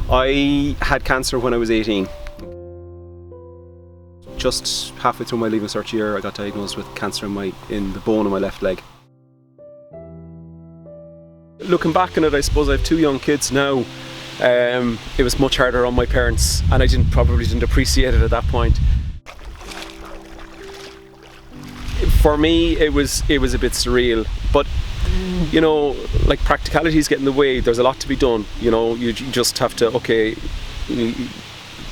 I had cancer when I was 18. Just halfway through my leaving cert year, I got diagnosed with cancer in the bone of my left leg. Looking back on it, I suppose I have 2 young kids now. It was much harder on my parents, and I probably didn't appreciate it at that point. For me, it was a bit surreal, but you know, like, practicalities get in the way. There's a lot to be done. You know, you just have to, okay,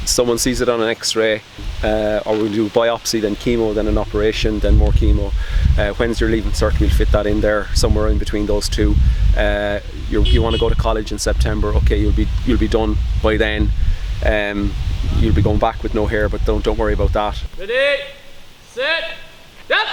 someone sees it on an X-ray, or we'll do a biopsy, then chemo, then an operation, then more chemo. When's your leaving cert? We'll fit that in there, somewhere in between those two. You want to go to college in September, okay, you'll be done by then. You'll be going back with no hair, but don't worry about that. Ready, set, done!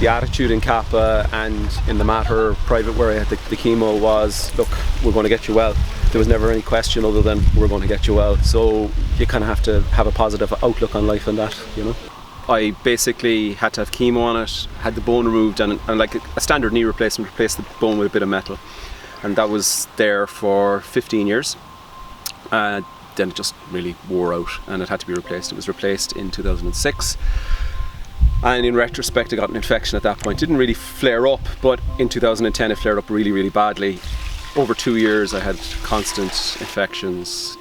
The attitude in Kappa and in the Mater private where I had the chemo was, look, we're going to get you well. There was never any question other than we're going to get you well. So you kind of have to have a positive outlook on life and that, you know. I basically had to have chemo on it, had the bone removed, and like a standard knee replacement, replaced the bone with a bit of metal. And that was there for 15 years. Then it just really wore out and it had to be replaced. It was replaced in 2006. And in retrospect, I got an infection at that point. Didn't really flare up, but in 2010 it flared up really, really badly. Over 2 years I had constant infections,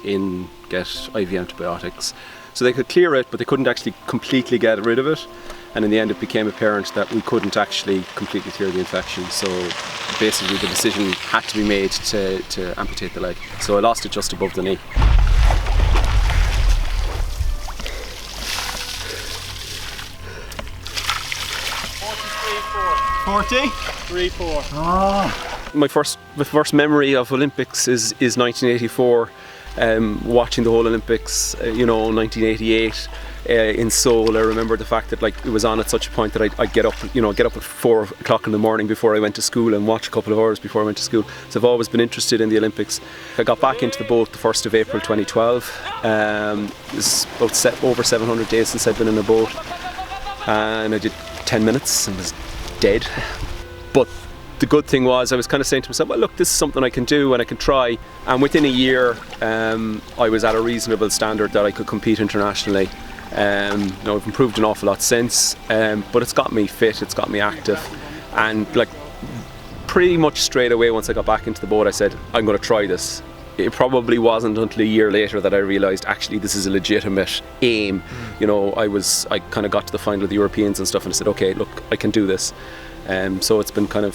get IV antibiotics. So they could clear it, but they couldn't actually completely get rid of it. And in the end it became apparent that we couldn't actually completely clear the infection. So basically the decision had to be made to amputate the leg. So I lost it just above the knee. 40? 3-4. Oh. My first memory of Olympics is 1984. Watching the whole Olympics, 1988 in Seoul. I remember the fact that, like, it was on at such a point that I'd get up at 4 o'clock in the morning before I went to school and watch a couple of hours before I went to school. So I've always been interested in the Olympics. I got back into the boat the 1st of April 2012. It's about over 700 days since I'd been in a boat, and I did 10 minutes and was dead. But the good thing was I was kind of saying to myself, well, look, this is something I can do and I can try. And within a year I was at a reasonable standard that I could compete internationally. I've improved an awful lot since, but it's got me fit, it's got me active, and like pretty much straight away once I got back into the boat I said, I'm going to try this. It probably wasn't until a year later that I realised actually this is a legitimate aim. I kind of got to the final of the Europeans and stuff and I said, okay, look, I can do this. So it's been kind of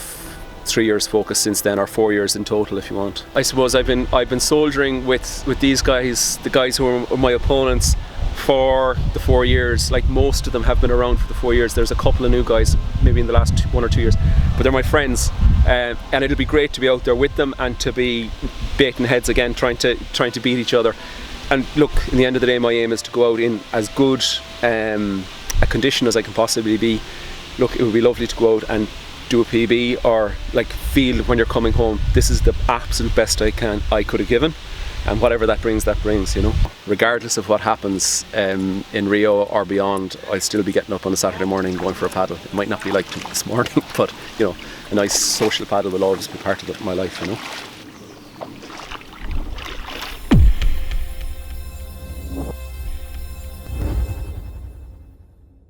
3 years focus since then, or 4 years in total if you want. I suppose I've been soldiering with these guys, the guys who are my opponents, for the 4 years. Like, most of them have been around for the 4 years. There's a couple of new guys maybe in the last 1 or 2 years, but they're my friends, and it'll be great to be out there with them and to be baiting heads again, trying to beat each other. And look, in the end of the day, my aim is to go out in as good a condition as I can possibly be. Look, it would be lovely to go out and do a PB, or like feel when you're coming home, this is the absolute best I could have given, and whatever that brings, regardless of what happens in Rio or beyond, I'll still be getting up on a Saturday morning going for a paddle. It might not be like this morning, but a nice social paddle will always be part of my life,